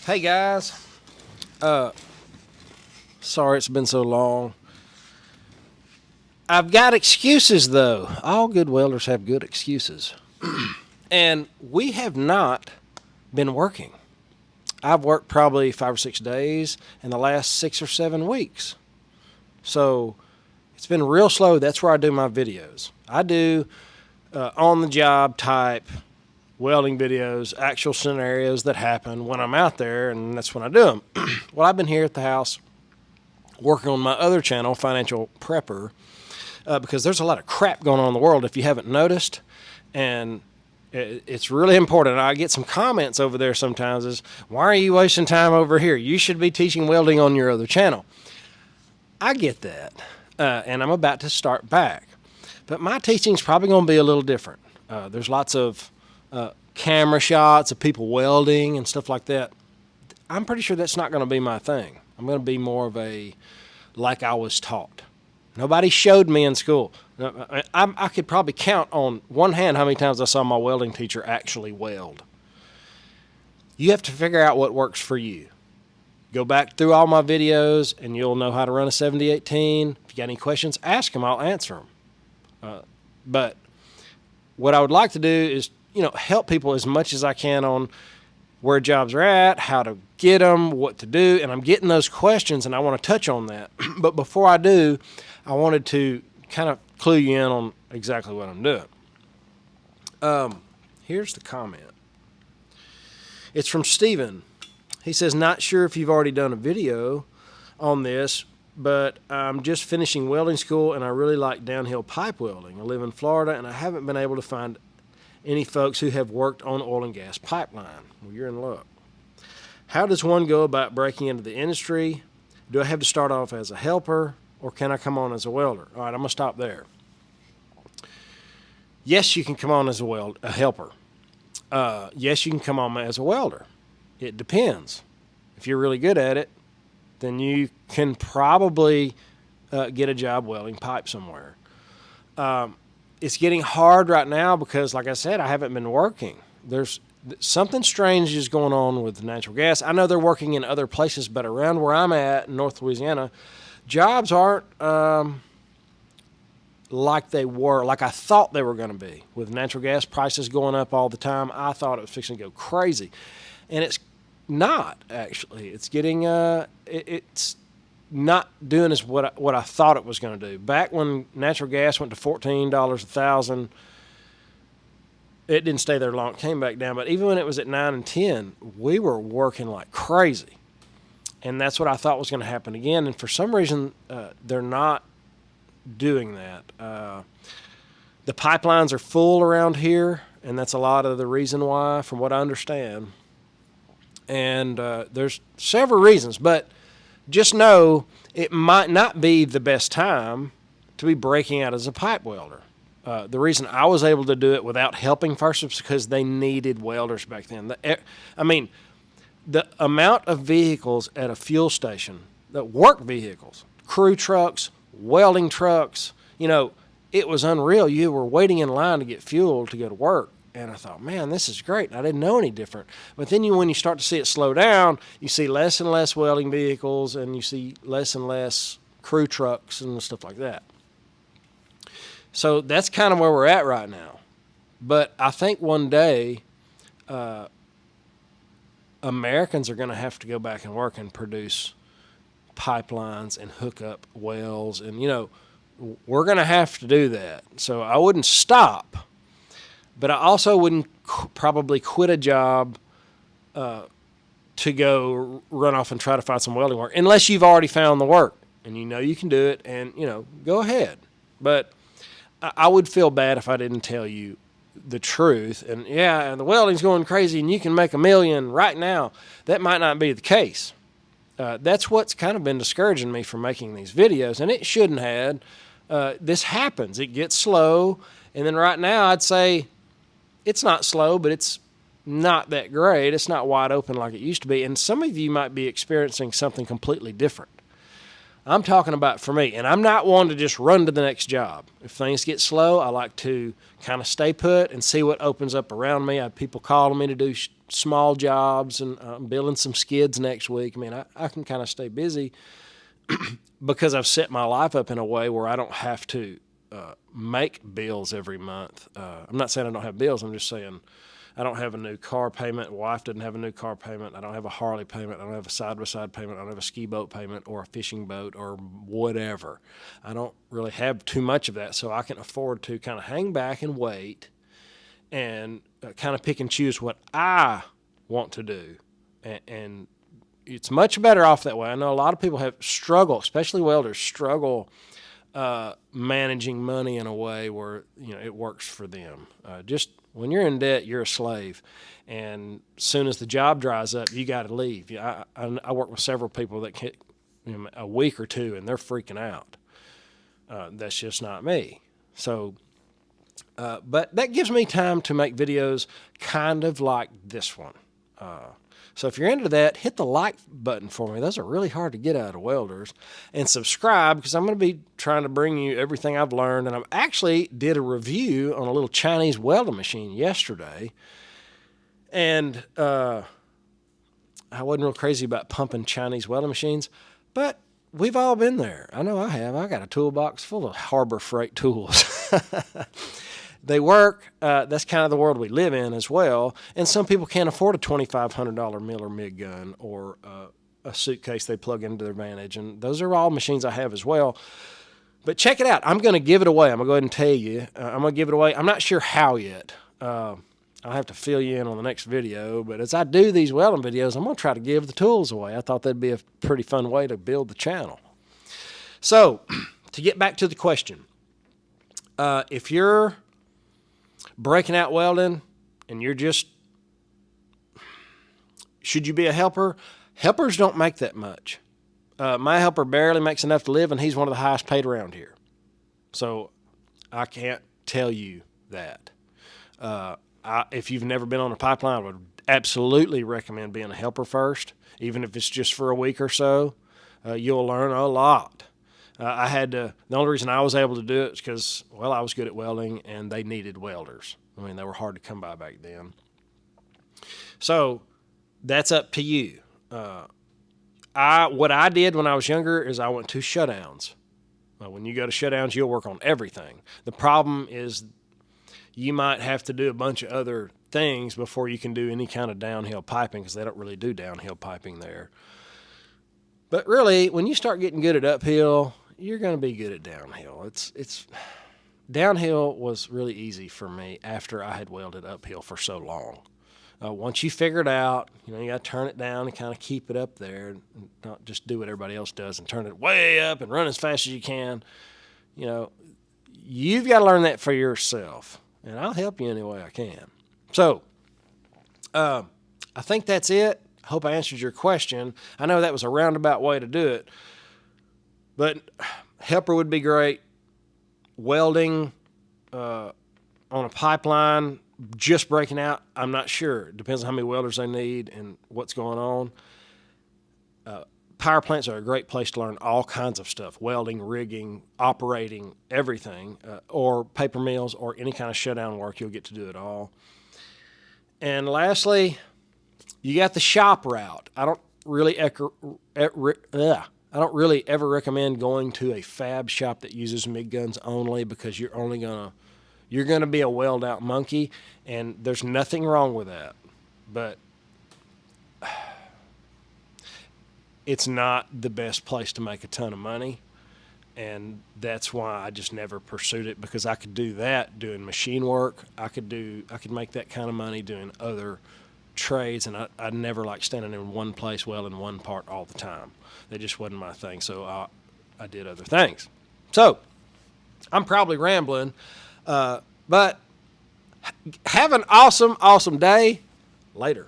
Hey guys, sorry it's been so long. I've got excuses though. All good welders have good excuses. And we have not been working. I've worked probably 5 or 6 days in the last 6 or 7 weeks. So it's been real slow. That's where I do my videos. I do on the job type welding videos, actual scenarios that happen when I'm out there, and that's when I do them. Well, I've been here at the house working on my other channel, Financial Prepper, because there's a lot of crap going on in the world if you haven't noticed, and it's really important. I get some comments over there sometimes is, why are you wasting time over here? You should be teaching welding on your other channel. I get that, and I'm about to start back. But my teaching's probably going to be a little different. There's lots of camera shots of people welding and stuff like that. I'm pretty sure that's not going to be my thing. I'm going to be more of a like I was taught. Nobody showed me in school. I could probably count on one hand how many times I saw my welding teacher actually weld. You have to figure out what works for you. Go back through all my videos and you'll know how to run a 7018. If you got any questions, ask them. I'll answer them. But what I would like to do is, help people as much as I can on where jobs are at, how to get them, what to do. And I'm getting those questions and I want to touch on that. But before I do, I wanted to kind of clue you in on exactly what I'm doing. Here's the comment. It's from Steven. He says, not sure if you've already done a video on this, but I'm just finishing welding school and I really like downhill pipe welding. I live in Florida and I haven't been able to find any folks who have worked on oil and gas pipeline. Well, you're in luck. How does one go about breaking into the industry? Do I have to start off as a helper or can I come on as a welder? All right, I'm going to stop there. Yes, you can come on as a helper. Yes, you can come on as a welder. It depends. If you're really good at it, then you can probably get a job welding pipe somewhere. It's getting hard right now because, like I said, I haven't been working. There's something strange is going on with natural gas. I know they're working in other places, but around where I'm at in North Louisiana, jobs aren't like they were, like I thought they were going to be. With natural gas prices going up all the time, I thought it was fixing to go crazy. And it's not, actually. It's getting, it's not doing as what I thought it was going to do. Back when natural gas went to $14 a thousand, it didn't stay there long. It came back down. But even when it was at 9 and 10, we were working like crazy. And that's what I thought was going to happen again. And for some reason, they're not doing that. The pipelines are full around here, and that's a lot of the reason why, from what I understand. And there's several reasons, but just know it might not be the best time to be breaking out as a pipe welder. The reason I was able to do it without helping first was because they needed welders back then. The amount of vehicles at a fuel station, that work vehicles, crew trucks, welding trucks, it was unreal. You were waiting in line to get fuel to go to work. And I thought, man, this is great. And I didn't know any different. But then when you start to see it slow down, you see less and less welding vehicles and you see less and less crew trucks and stuff like that. So that's kind of where we're at right now. But I think one day Americans are going to have to go back and work and produce pipelines and hook up wells. And, we're going to have to do that. So I wouldn't stop. But I also wouldn't probably quit a job to go run off and try to find some welding work, unless you've already found the work and you can do it and, go ahead. But I would feel bad if I didn't tell you the truth. And, yeah, the welding's going crazy and you can make $1 million right now. That might not be the case. That's what's kind of been discouraging me from making these videos, and it shouldn't have. This happens. It gets slow, and then right now I'd say it's not slow, but it's not that great. It's not wide open like it used to be. And some of you might be experiencing something completely different. I'm talking about for me. And I'm not one to just run to the next job. If things get slow, I like to kind of stay put and see what opens up around me. I have people calling me to do small jobs, and I'm building some skids next week. I mean, I can kind of stay busy because I've set my life up in a way where I don't have to make bills every month. I'm not saying I don't have bills. I'm just saying I don't have a new car payment. Wife doesn't have a new car payment. I don't have a Harley payment. I don't have a side-by-side payment. I don't have a ski boat payment or a fishing boat or whatever. I don't really have too much of that, so I can afford to kind of hang back and wait and kind of pick and choose what I want to do. And it's much better off that way. I know a lot of people have struggle, especially welders, struggle managing money in a way where it works for them. Just when you're in debt, you're a slave, and as soon as the job dries up, you got to leave. I work with several people that get a week or two, and they're freaking out. That's just not me. So, but that gives me time to make videos kind of like this one. So if you're into that, hit the like button for me. Those are really hard to get out of welders. And subscribe, because I'm going to be trying to bring you everything I've learned. And I actually did a review on a little Chinese welding machine yesterday. And I wasn't real crazy about pumping Chinese welding machines, but we've all been there. I know I have. I got a toolbox full of Harbor Freight tools. They work. That's kind of the world we live in as well. And some people can't afford a $2,500 Miller MIG gun or a suitcase they plug into their Vantage. And those are all machines I have as well. But check it out. I'm going to give it away. I'm going to go ahead and tell you. I'm going to give it away. I'm not sure how yet. I'll have to fill you in on the next video. But as I do these welding videos, I'm going to try to give the tools away. I thought that'd be a pretty fun way to build the channel. So, to get back to the question, if you're breaking out welding and you're just, should you be a helper? Helpers don't make that much. My helper barely makes enough to live, and he's one of the highest paid around here. So I can't tell you that. If you've never been on a pipeline, I would absolutely recommend being a helper first, even if it's just for a week or so. You'll learn a lot. The only reason I was able to do it is because, well, I was good at welding and they needed welders. I mean, they were hard to come by back then. So that's up to you. What I did when I was younger is I went to shutdowns. When you go to shutdowns, you'll work on everything. The problem is you might have to do a bunch of other things before you can do any kind of downhill piping, because they don't really do downhill piping there. But really, when you start getting good at uphill, you're going to be good at downhill. It's downhill was really easy for me after I had welded uphill for so long. Once you figure it out, you got to turn it down and kind of keep it up there, and not just do what everybody else does and turn it way up and run as fast as you can. You've got to learn that for yourself, and I'll help you any way I can. So, I think that's it. I hope I answered your question. I know that was a roundabout way to do it, but helper would be great. Welding on a pipeline, just breaking out, I'm not sure. It depends on how many welders they need and what's going on. Power plants are a great place to learn all kinds of stuff: welding, rigging, operating, everything, or paper mills or any kind of shutdown work. You'll get to do it all. And lastly, you got the shop route. I don't really ever recommend going to a fab shop that uses MIG guns only, because you're gonna be a weld out monkey, and there's nothing wrong with that. But it's not the best place to make a ton of money, and that's why I just never pursued it, because I could do that doing machine work. I could make that kind of money doing other trades, and I never liked standing in one place welding one part all the time. That just wasn't my thing, so I did other things. So I'm probably rambling, but have an awesome day. Later.